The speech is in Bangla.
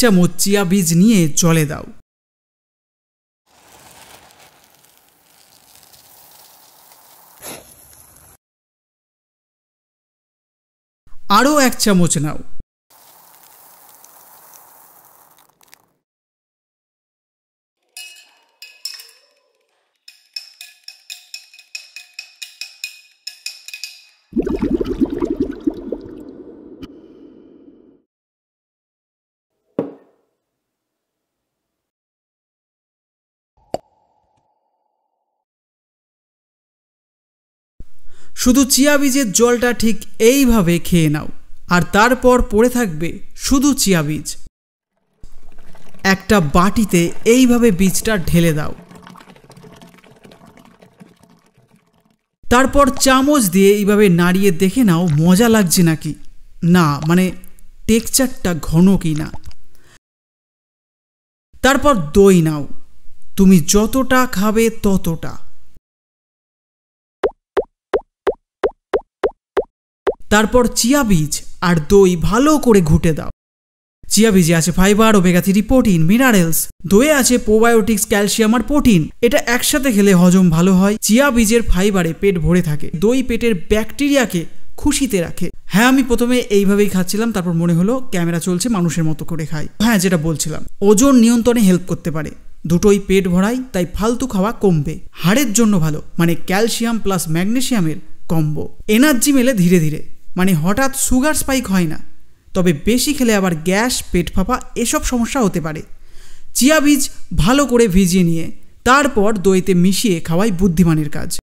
চামচ চিয়া বীজ নিয়ে জলে দাও। আরও 1 চামচ নাও। শুধু চিয়া বীজের জলটা ঠিক এইভাবে খেয়ে নাও, আর তারপর পড়ে থাকবে শুধু চিয়া বীজ। একটা বাটিতে এইভাবে বীজটা ঢেলে দাও। তারপর চামচ দিয়ে এইভাবে নাড়িয়ে দেখে নাও মজা লাগছে নাকি না, মানে টেক্সচারটা ঘন কি না। তারপর দই নাও, তুমি যতটা খাবে ততটা। তারপর চিয়া বীজ আর দই ভালো করে ঘুটে দাও। চিয়া বীজে আছে ফাইবার, ওমেগা 3 প্রোটিন, মিনারেলস। দইয়ে আছে প্রোবায়োটিক্স, ক্যালসিয়াম আর প্রোটিন। এটা একসাথে খেলে হজম ভালো হয়। চিয়া বীজের ফাইবারে পেট ভরে থাকে। দই পেটের ব্যাকটেরিয়াকে খুশিতে রাখে। হ্যাঁ, আমি প্রথমে এইভাবেই খাচ্ছিলাম, তারপর মনে হলো ক্যামেরা চলছে, মানুষের মতো করে খাই। হ্যাঁ, যেটা বলছিলাম, ওজন নিয়ন্ত্রণে হেল্প করতে পারে। দুটোই পেট ভরাই, তাই ফালতু খাওয়া কমবে। হাড়ের জন্য ভালো, মানে ক্যালসিয়াম প্লাস ম্যাগনেসিয়ামের কম্বো। এনার্জি মেলে ধীরে ধীরে, মানে হঠাৎ সুগার স্পাইক হয় না। তবে বেশি খেলে আবার গ্যাস, পেট ফাঁপা এসব সমস্যা হতে পারে। চিয়া বীজ ভালো করে ভিজিয়ে নিয়ে তারপর দইতে মিশিয়ে খাওয়াই বুদ্ধিমানের কাজ।